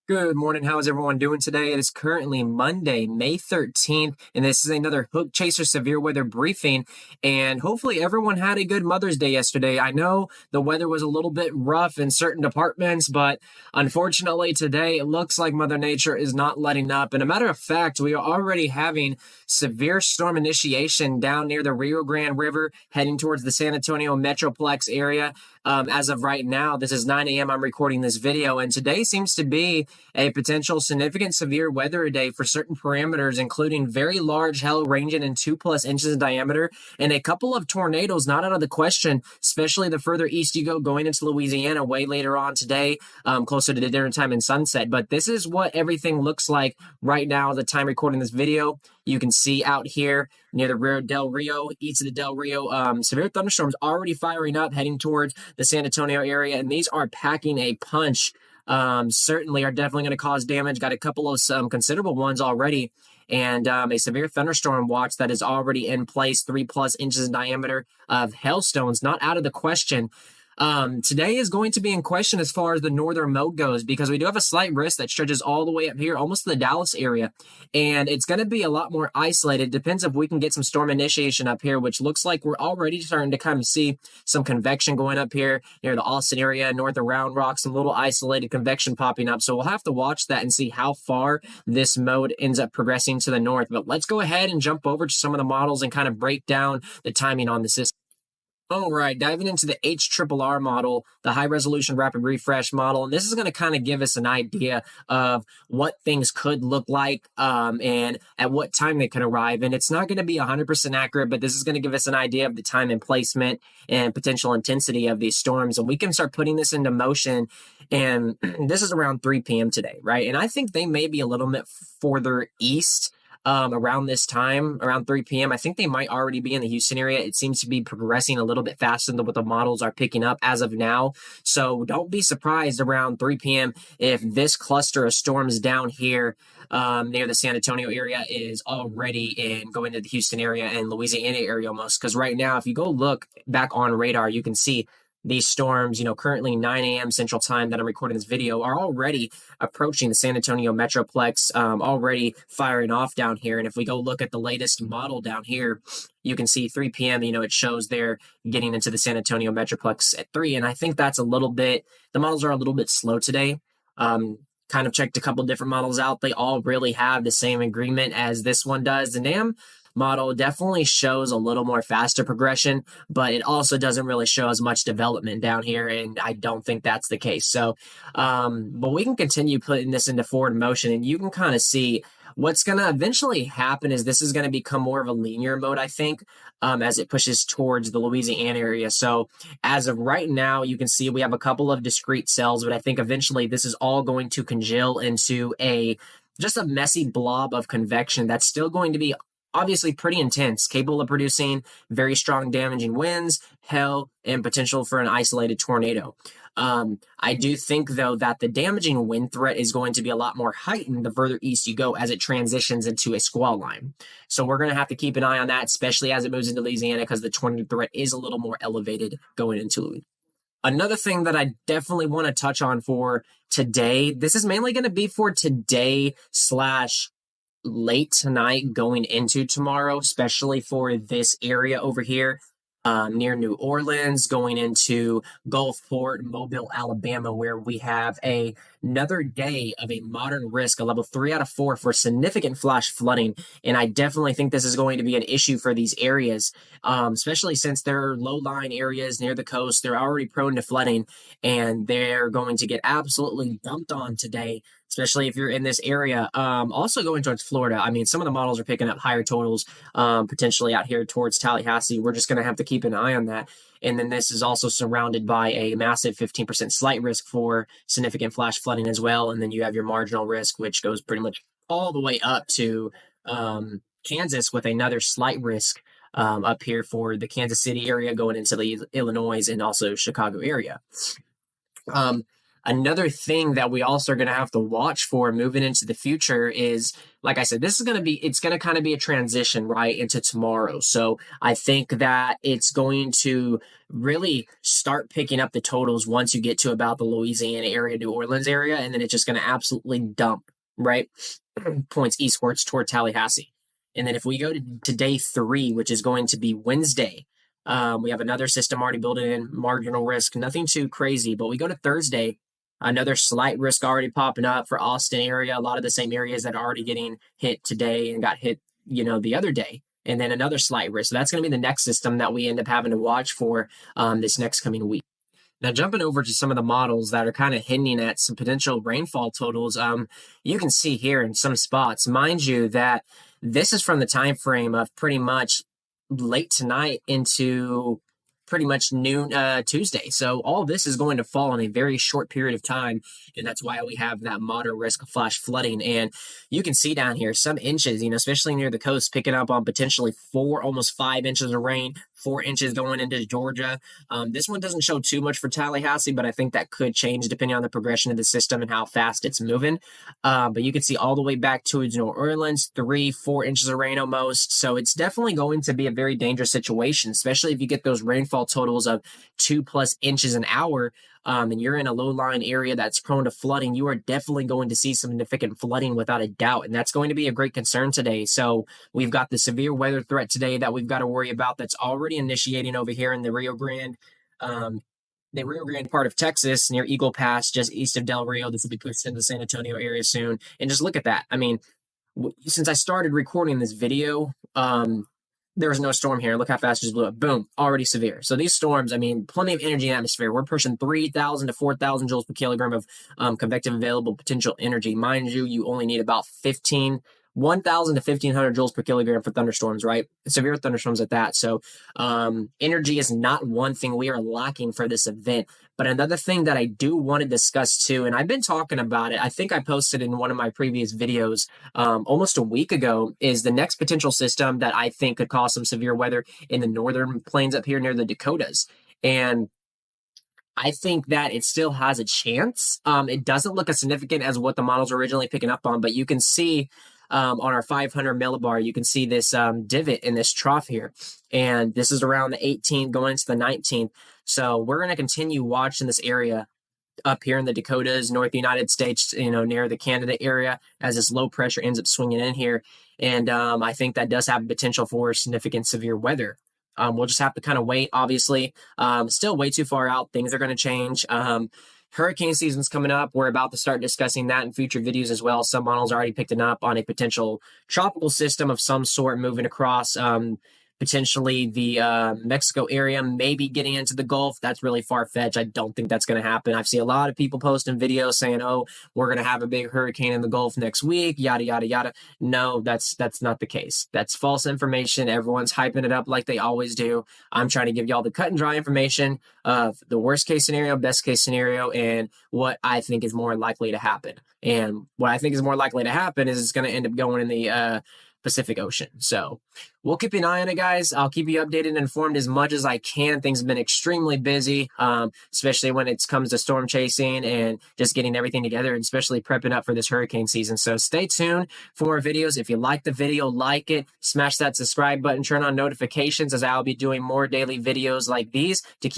Good morning. How is everyone doing today? It is currently Monday, May 13th, and this is another Hook Chaser Severe Weather Briefing. And hopefully, everyone had a good Mother's Day yesterday. I know the weather was a little bit rough in certain departments, but unfortunately, today it looks like Mother Nature is not letting up. And a matter of fact, we are already having severe storm initiation down near the Rio Grande River, heading towards the San Antonio Metroplex area. As of right now, this is 9 a.m. I'm recording this video, and today seems to be a potential significant severe weather day for certain parameters, including very large hail ranging in 2+ inches in diameter, and a couple of tornadoes not out of the question, especially the further east you go, going into Louisiana way later on today, closer to the dinner time and sunset. But this is what everything looks like right now at the time recording this video. You can see out here near the Rio Del Rio, east of the Del Rio, severe thunderstorms already firing up, heading towards the San Antonio area, and these are packing a punch. Certainly are definitely going to cause damage. Got a couple of some considerable ones already, and a severe thunderstorm watch that is already in place, 3+ inches in diameter of hailstones, not out of the question. Today is going to be in question as far as the northern mode goes, because we do have a slight risk that stretches all the way up here, almost to the Dallas area, and it's going to be a lot more isolated. Depends if we can get some storm initiation up here, which looks like we're already starting to kind of see some convection going up here near the Austin area, north of Round Rock, some little isolated convection popping up. So we'll have to watch that and see how far this mode ends up progressing to the north. But let's go ahead and jump over to some of the models and kind of break down the timing on the system. All right, diving into the HRRR model, the high resolution rapid refresh model, and this is going to kind of give us an idea of what things could look like and at what time they could arrive. And it's not going to be 100% accurate, but this is going to give us an idea of the time and placement and potential intensity of these storms. And we can start putting this into motion. And this is around 3 p.m. today, right? And I think they may be a little bit further east around this time, around 3 p.m. I think they might already be in the Houston area. It seems to be progressing a little bit faster than what the models are picking up as of now. So don't be surprised around 3 p.m. if this cluster of storms down here near the San Antonio area is already in going to the Houston area and Louisiana area almost. Because right now, if you go look back on radar, you can see these storms, currently 9 a.m. Central Time that I'm recording this video, are already approaching the San Antonio Metroplex, already firing off down here. And if we go look at the latest model down here, you can see 3 p.m., it shows they're getting into the San Antonio Metroplex at 3. And I think that's the models are a little bit slow today. Kind of checked a couple different models out. They all really have the same agreement as this one does. The NAM model definitely shows a little more faster progression, but it also doesn't really show as much development down here, and I don't think that's the case. So, but we can continue putting this into forward motion, and you can kind of see what's going to eventually happen is this is going to become more of a linear mode, I think, as it pushes towards the Louisiana area. So as of right now, you can see we have a couple of discrete cells, but I think eventually this is all going to congeal into just a messy blob of convection that's still going to be obviously pretty intense, capable of producing very strong damaging winds, hail, and potential for an isolated tornado. I do think, though, that the damaging wind threat is going to be a lot more heightened the further east you go as it transitions into a squall line. So we're going to have to keep an eye on that, especially as it moves into Louisiana, because the tornado threat is a little more elevated going into Louisiana. Another thing that I definitely want to touch on for today, this is mainly going to be for today / late tonight going into tomorrow, especially for this area over here near New Orleans, going into Gulfport, Mobile, Alabama, where we have another day of a modern risk, a level 3 out of 4 for significant flash flooding. And I definitely think this is going to be an issue for these areas, especially since they're low-lying areas near the coast. They're already prone to flooding, and they're going to get absolutely dumped on today, especially if you're in this area. Also going towards Florida. I mean, some of the models are picking up higher totals, potentially out here towards Tallahassee. We're just going to have to keep an eye on that. And then this is also surrounded by a massive 15% slight risk for significant flash flooding as well. And then you have your marginal risk, which goes pretty much all the way up to Kansas, with another slight risk up here for the Kansas City area going into the Illinois and also Chicago area. Another thing that we also are going to have to watch for moving into the future is, like I said, it's going to kind of be a transition right into tomorrow. So I think that it's going to really start picking up the totals once you get to about the Louisiana area, New Orleans area, and then it's just going to absolutely dump, right? Points eastwards toward Tallahassee. And then if we go to day 3, which is going to be Wednesday, we have another system already built in, marginal risk, nothing too crazy. But we go to Thursday, another slight risk already popping up for Austin area. A lot of the same areas that are already getting hit today and got hit, the other day. And then another slight risk. So that's going to be the next system that we end up having to watch for this next coming week. Now, jumping over to some of the models that are kind of hinting at some potential rainfall totals, you can see here in some spots, mind you, that this is from the time frame of pretty much late tonight into pretty much noon Tuesday. So all this is going to fall in a very short period of time, and that's why we have that moderate risk of flash flooding. And you can see down here some inches, especially near the coast, picking up on potentially 4, almost 5 inches of rain, 4 inches going into Georgia. This one doesn't show too much for Tallahassee, but I think that could change depending on the progression of the system and how fast it's moving. But you can see all the way back to New Orleans, 3, 4 inches of rain almost. So it's definitely going to be a very dangerous situation, especially if you get those rainfall totals of 2+ inches an hour. And you're in a low-lying area that's prone to flooding, you are definitely going to see some significant flooding without a doubt. And that's going to be a great concern today. So we've got the severe weather threat today that we've got to worry about that's already initiating over here in the Rio Grande part of Texas near Eagle Pass, just east of Del Rio. This will be pushed into the San Antonio area soon. And just look at that. I mean, since I started recording this video, there was no storm here. Look how fast it just blew up. Boom, already severe. So these storms, plenty of energy in the atmosphere. We're pushing 3,000 to 4,000 joules per kilogram of convective available potential energy. Mind you, you only need about 1,000 to 1,500 joules per kilogram for thunderstorms, right? Severe thunderstorms at that. So energy is not one thing we are lacking for this event. But another thing that I do want to discuss too, and I've been talking about it, I think I posted in one of my previous videos almost a week ago, is the next potential system that I think could cause some severe weather in the northern plains up here near the Dakotas. And I think that it still has a chance. It doesn't look as significant as what the models are originally picking up on, but you can see on our 500 millibar, you can see this divot in this trough here. And this is around the 18th going into the 19th. So we're going to continue watching this area up here in the Dakotas, North United States, near the Canada area, as this low pressure ends up swinging in here. And I think that does have potential for significant severe weather. We'll just have to kind of wait, obviously. Still way too far out. Things are going to change. Hurricane season's coming up. We're about to start discussing that in future videos as well. Some models already picked it up on a potential tropical system of some sort moving across potentially the Mexico area, maybe getting into the Gulf. That's really far-fetched. I don't think that's going to happen. I've seen a lot of people posting videos saying, oh, we're going to have a big hurricane in the Gulf next week, yada, yada, yada. No, that's not the case. That's false information. Everyone's hyping it up like they always do. I'm trying to give y'all the cut and dry information of the worst case scenario, best case scenario, and what I think is more likely to happen. And what I think is more likely to happen is it's going to end up going in the Pacific Ocean. So we'll keep an eye on it, guys. I'll keep you updated and informed as much as I can. Things have been extremely busy, especially when it comes to storm chasing and just getting everything together, and especially prepping up for this hurricane season. So stay tuned for more videos. If you like the video, like it, smash that subscribe button, turn on notifications, as I'll be doing more daily videos like these to keep